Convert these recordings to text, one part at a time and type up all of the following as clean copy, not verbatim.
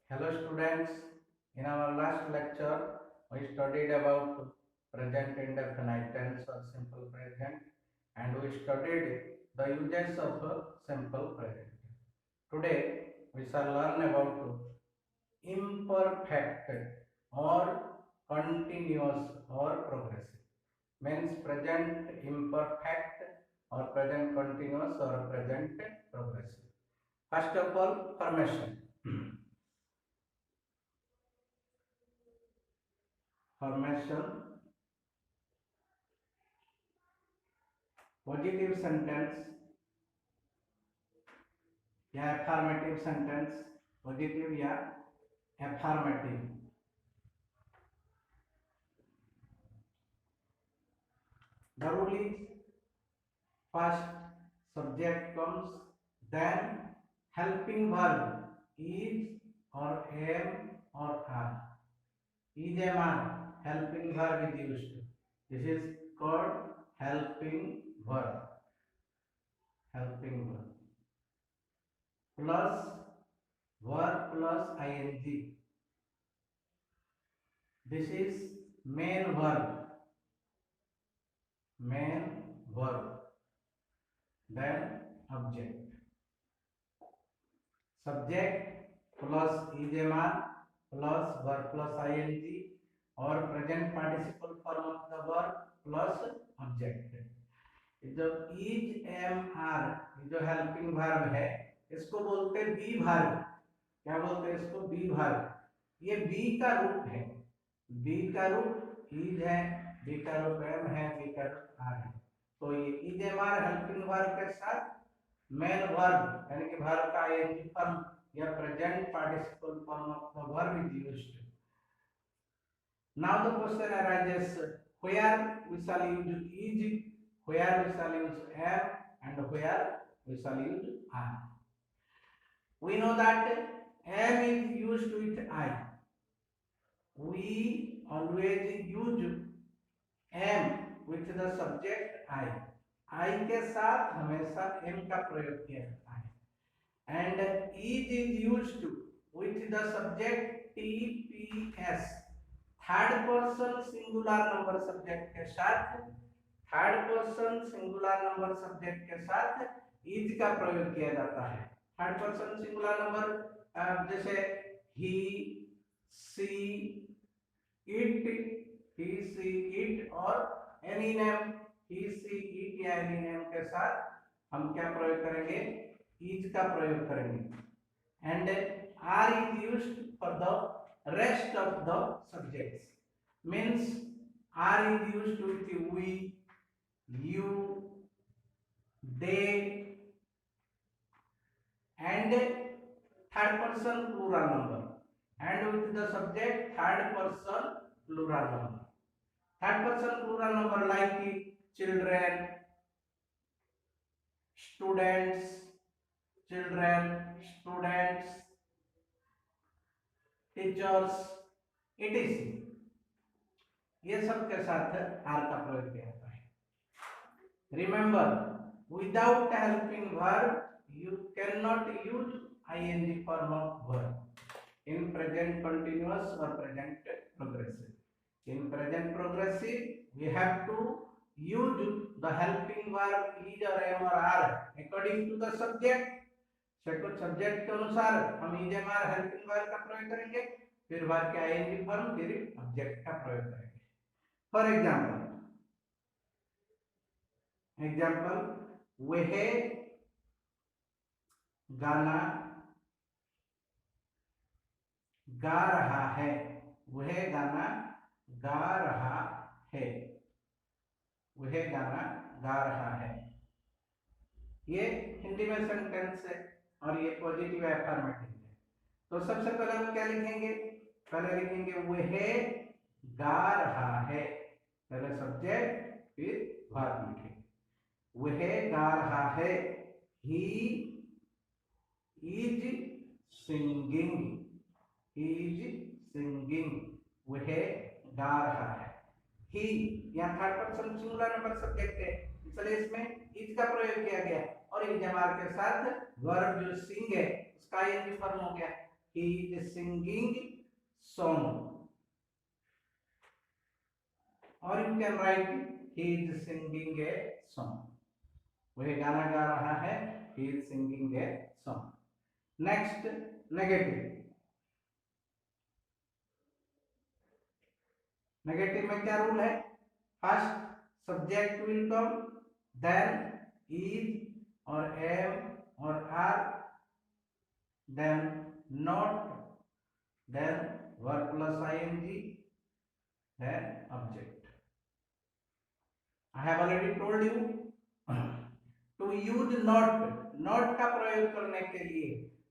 Hello students, in our last lecture we studied about present indefinite tense or simple present and we studied the uses of simple present. Today we shall learn about imperfect or continuous or progressive. Means present imperfect or present continuous or present progressive. First of all, formation. Formation, positive sentence या affirmative sentence, positive या affirmative. The rule is first subject comes, then helping verb is or am or are. Is am are, helping verb is used. This is called helping verb. Helping verb plus verb plus ing. This is main verb. Main verb. Then object. Subject plus is plus verb plus ing और present participle form of the verb plus object. जो is am are जो helping verb है इसको बोलते हैं B verb. क्या बोलते हैं इसको? B verb. ये बी का रूप है. बी का रूप is है, बी का रूप am है, बी का रूप are है. तो ये is am are helping verb के साथ मेन वर्ब यानी कि वर्ब का ing फॉर्म या present participle form of the verb is used. Now the question arises where we shall use is, where we shall use am, and where we shall use are. We know that am is used with I. We always use am with the subject I. I के साथ हमेशा am का प्रयोग किया जाता है. And is used with the subject TPS. Third person singular number subject के साथ, third person singular number subject के साथ इज का प्रयोग किया जाता है. थर्ड पर्सन सिंगुलर नंबर जैसे he, she, it, he, she, it और any name he, she, it या एनी नेम के साथ हम क्या प्रयोग करेंगे? इज का प्रयोग करेंगे. And are is used for the rest of the subjects. Means are is used with we, you, they and third person plural number, and with the subject third person plural number. Third person plural number like children, students, children, students, teachers, etc. ये सब के साथ are का प्रयोग किया जाता है. Remember, without helping verb you can not use ing form of verb in present continuous और present progressive. In present progressive we have to use the helping verb is और एम और are according to the subject. Subject के अनुसार हम is am are helping verb का प्रयोग करेंगे, फिर वर्ब के आईएनजी फॉर्म, फिर ऑब्जेक्ट का प्रयोग करेंगे. फॉर एग्जांपल वह गाना गा रहा है. वह गाना गा रहा है. वह गाना गा रहा है. ये हिंदी में सेंटेंस है और ये पॉजिटिव अफर्मेटिव है. तो सबसे पहले हम क्या लिखेंगे? पहले लिखेंगे वह गा रहा है. पहले सब्जेक्ट फिर वर्ब लिखेंगे. वह गा रहा है. He is singing. He is singing. वह गा रहा है. ही यहाँ third person singular number subject है, इसलिए इसमें इज का प्रयोग किया गया और इज एम आर के साथ वर्ब जो सिंग है उसका आईएनजी फॉर्म हो गया. he is singing song, or you can write he is singing a song. वह गाना गा रहा है, he is singing a song. Next, negative. Negative में क्या रूल है? First subject will come, then is और एम और are, then not, then verb plus ING, then object. I have already told you to use not. Not का प्रयोग करने के लिए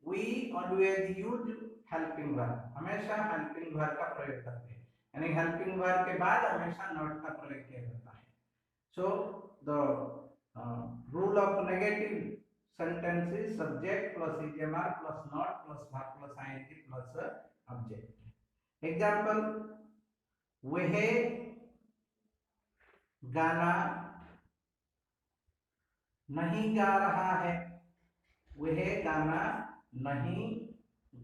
we always use helping verb. हमेशा helping verb का प्रयोग करते हैं, यानी हेल्पिंग वर्ब के बाद हमेशा नॉट का प्रयोग किया जाता है. So the rule of negative sentence is subject plus is am are plus not plus verb plus ING plus object. Example, वह गाना नहीं गा रहा है. वह गाना नहीं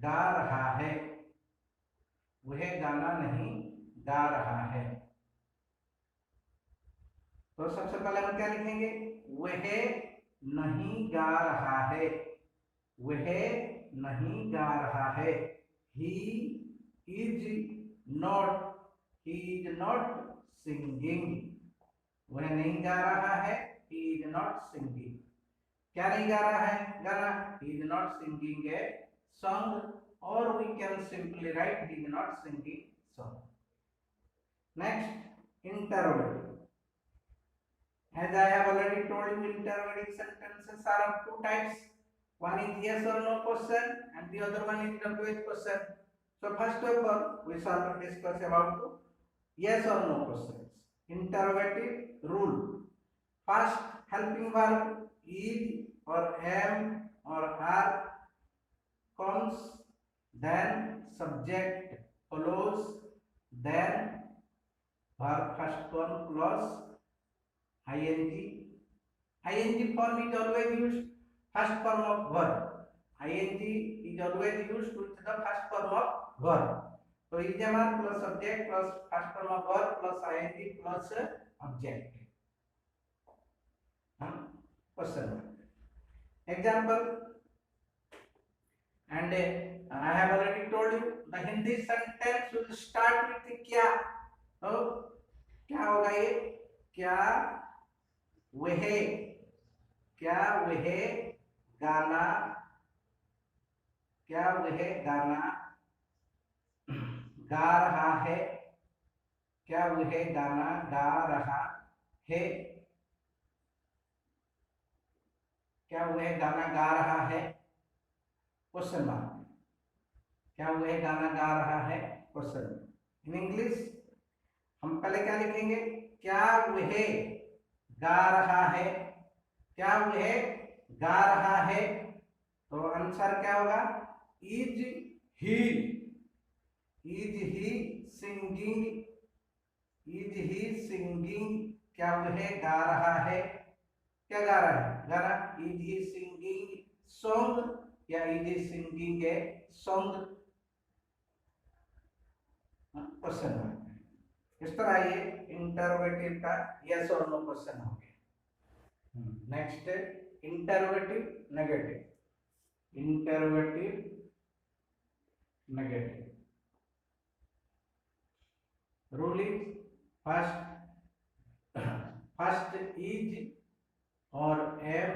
गा रहा है. वह गाना नहीं गा रहा है. तो सबसे पहले हम क्या लिखेंगे? वह नहीं गा रहा है. वह नहीं गा रहा है. he is not singing. वह नहीं गा रहा है, he is not singing. क्या नहीं गा रहा है? गाना. he is not singing a song, or we can simply write he is not singing song. Next, interrogative. As I have already told you, interrogative sentences are of two types. One is yes or no question, and the other one is WH question. So first of all, we shall discuss about yes or no questions. Interrogative rule. First, helping verb is or am or are comes, then subject follows, then verb first one plus ing. ing form is always used first form of verb. ing is always used with the first form of verb. So ईजेमआर plus subject plus first form of verb plus ing plus object. Question. Example, and I have already told you the Hindi sentence will start with क्या. तो क्या होगा ये? क्या वह गाना गा रहा है. क्या वह गाना गा रहा है? क्या वह गाना गा रहा है? Question mark. क्या वह गाना गा रहा है? क्वेश्चन. इन इंग्लिश हम पहले क्या लिखेंगे? क्या वह गा रहा है? क्या वह गा रहा है? तो आंसर क्या होगा? Is he singing. Is he singing. क्या वह गा रहा है? क्या गा रहा है? गाना. इज ही सिंगिंग सॉन्ग या is he singing a song? Question mark. इस तरह ये इंटरोगेटिव का यस और नो क्वेश्चन हो गया. Next, interrogative negative. Interrogative negative rule is first is और एम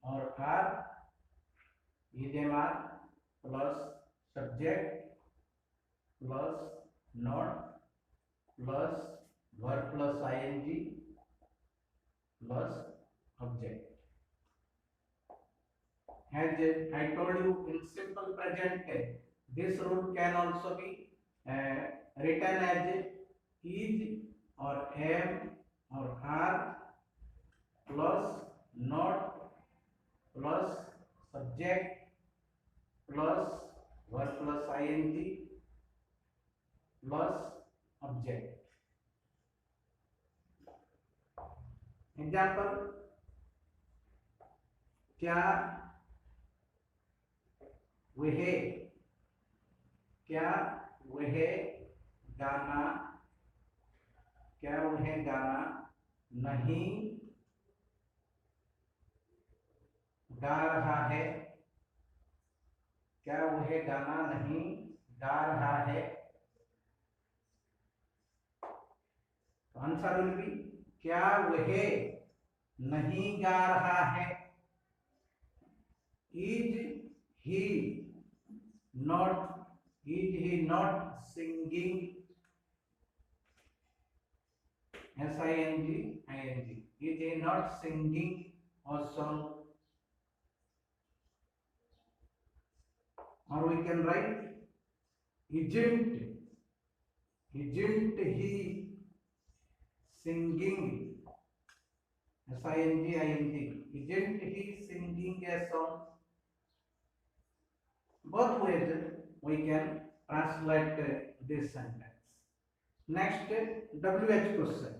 और are, is am are plus subject plus not plus verb plus ING plus object. As I told you in simple present tense, this rule can also be written as is or am or are plus not plus subject plus verb plus ing plus object. Example, क्या वह क्या वह गाना नहीं गा रहा है? क्या वह गाना नहीं गा रहा है? तो आंसर विल बी क्या वह नहीं गा रहा है? Is he not singing? SINGING. Is he not singing or song? Or we can write isn't he singing? SINGING. Isn't he singing a song? Both ways we can translate this sentence. Next WH question.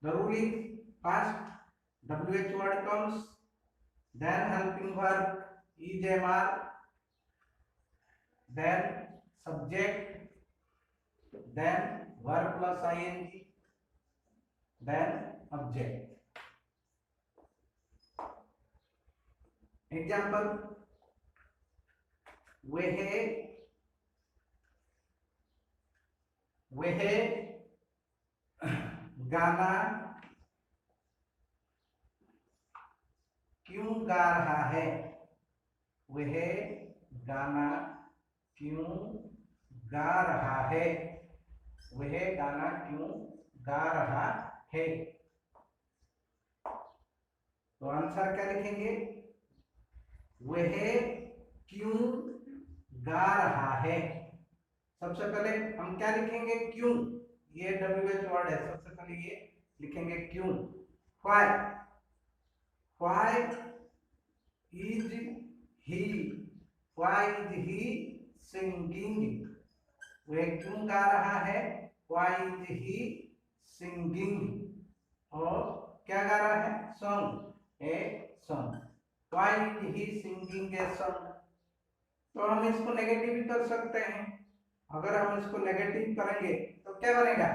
The rule is first WH word comes, then helping verb is MR, then subject, then verb plus ING, then object. Example, वह गाना क्यों गा रहा है? वह गाना क्यों गा रहा है? वह गाना क्यों गा रहा है? तो आंसर क्या लिखेंगे? वह क्यों गा रहा है। सबसे पहले हम क्या लिखेंगे? क्यों। ये WH वर्ड है, सबसे पहले ये लिखेंगे क्यों। Why is he singing? वह क्यों गा रहा है? Why is he singing? और क्या गा रहा है? Song, a song. Why is he singing a song? तो हम इसको नेगेटिव भी कर सकते हैं। अगर हम इसको नेगेटिव करेंगे तो क्या बनेगा?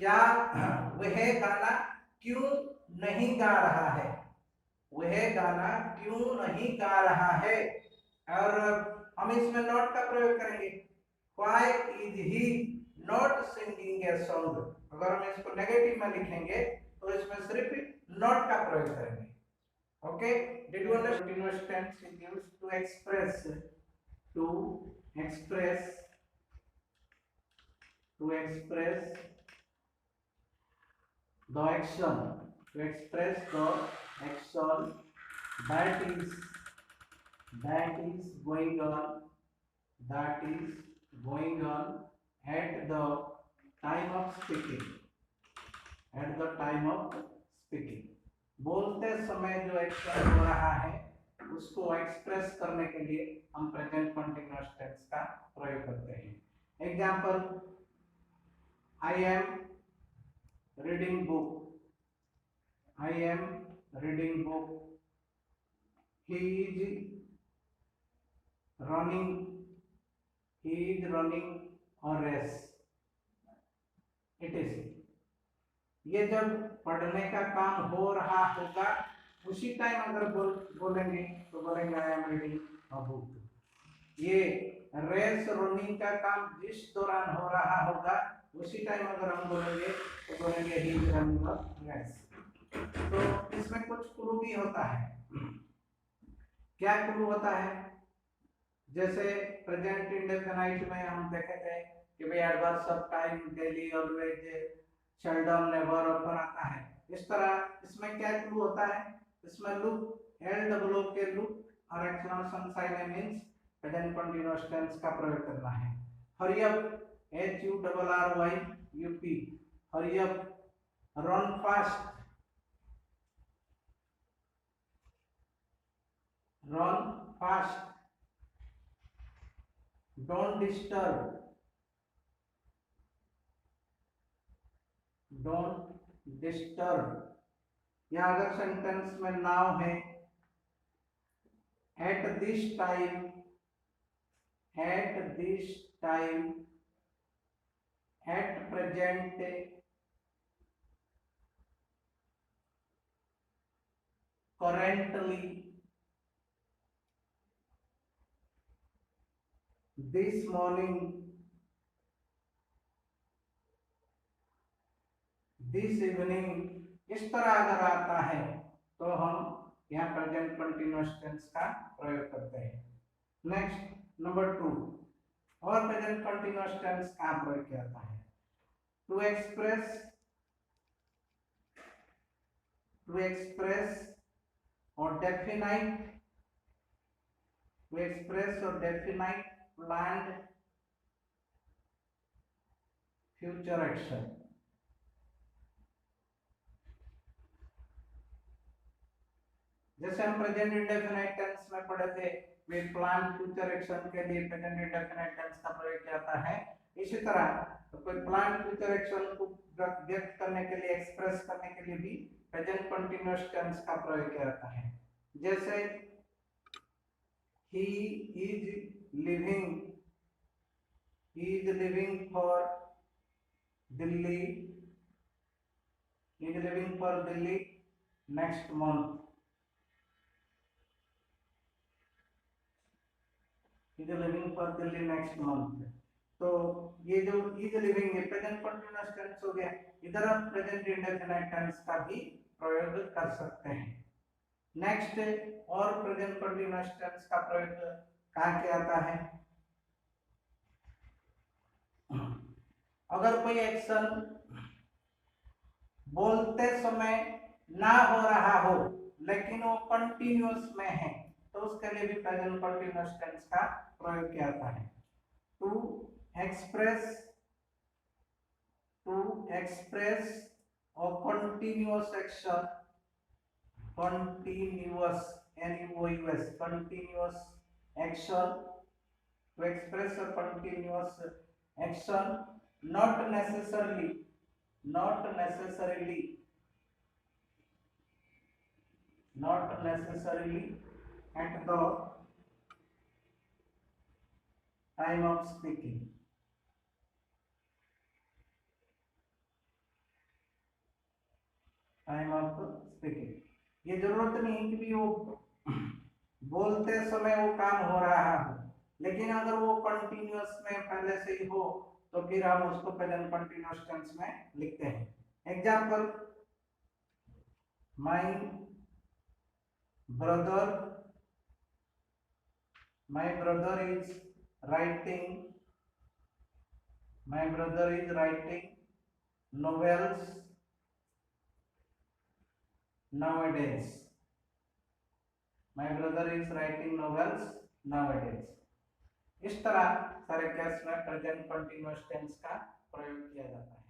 क्या वह गाना क्यों नहीं गा रहा है? वह गाना क्यों नहीं गा रहा है? और हम इसमें नॉट का प्रयोग करेंगे। Why is he not singing a song? अगर हम इसको नेगेटिव में लिखेंगे तो इसमें सिर्फ नॉट का प्रयोग करेंगे। Okay, did you understand? Continuous tense is used to express the action that is going on at the time of speaking. बोलते समय जो एक्शन हो रहा है उसको एक्सप्रेस करने के लिए हम प्रेजेंट कंटीन्यूअस टेंस का प्रयोग करते हैं। Example, I am reading book. He is running a race. etc. ये जब पढ़ने का काम हो रहा होगा उसी टाइम अगर बोलेंगे तो बोलेंगे I am reading a book. ये रेस रनिंग का काम जिस दौरान हो रहा होगा उसी टाइम अगर हम बोलेंगे तो बोलेंगे he is running a race. तो इसमें कुछ क्लू भी होता है। क्या क्लू होता है? जैसे प्रेजेंट इंडेफिनाइट में हम देखे थे कि भाई adverbs of time, daily, always, seldom, never, often आता है। इस तरह इसमें क्या क्लू होता है? इसमें लुक, LWO के लुक और exclamation sign means present continuous tense का प्रयोग करना है। Hurry up, HURRYUP, hurry up, run fast, don't disturb. या अगर सेंटेंस में नाउन है at this time, at this time, at present, currently, this morning, this evening, इस तरह अगर आता है तो हम यहाँ प्रेजेंट कंटिन्यूअस टेंस का प्रयोग करते हैं। नेक्स्ट नंबर 2, और प्रेजेंट कंटिन्यूअस टेंस का प्रयोग किया जाता है टू एक्सप्रेस और डेफिनाइट, टू एक्सप्रेस और डेफिनाइट प्लान्ड फ्यूचर एक्शन। जैसे हम प्रेजेंट इंडेफिनाइट टेंस में पढ़े थे, वे प्लान फ्यूचर एक्शन के लिए प्रेजेंट इंडेफिनाइट टेंस का प्रयोग किया जाता है। इसी तरह कोई प्लान फ्यूचर एक्शन को व्यक्त करने के लिए, एक्सप्रेस करने के लिए भी प्रेजेंट कंटीन्यूअस टेंस का प्रयोग किया जाता है। जैसे he is living for Delhi, next month, is living for Delhi next month। तो ये जो is living है प्रेजेंट कंटीन्यूअस टेंस हो गया, इधर आप प्रेजेंट इंडेफिनाइट टेंस का भी प्रयोग कर सकते हैं। नेक्स्ट, और प्रेजेंट कंटीन्यूअस टेंस का प्रयोग कहाँ किया जाता है? अगर कोई एक्शन बोलते समय ना हो रहा हो लेकिन वो कंटिन्यूअस में है तो उसके लिए भी प्रेजेंट कंटीन्यूअस टेंस का प्रयोग किया जाता है। टू एक्सप्रेस और continuous action, continuous NUOUS, continuous action, to express a continuous action, not necessarily at the time of speaking, ये जरूरत नहीं है कि वो बोलते समय वो काम हो रहा हो, लेकिन अगर वो कंटिन्यूअस में पहले से ही हो तो फिर हम उसको प्रेजेंट कंटिन्यूअस टेंस में लिखते हैं। Example, my brother is writing novels nowadays, my brother is writing novels nowadays। इस तरह सारे केस में प्रेजेंट कंटीन्यूअस टेंस का प्रयोग किया जाता है।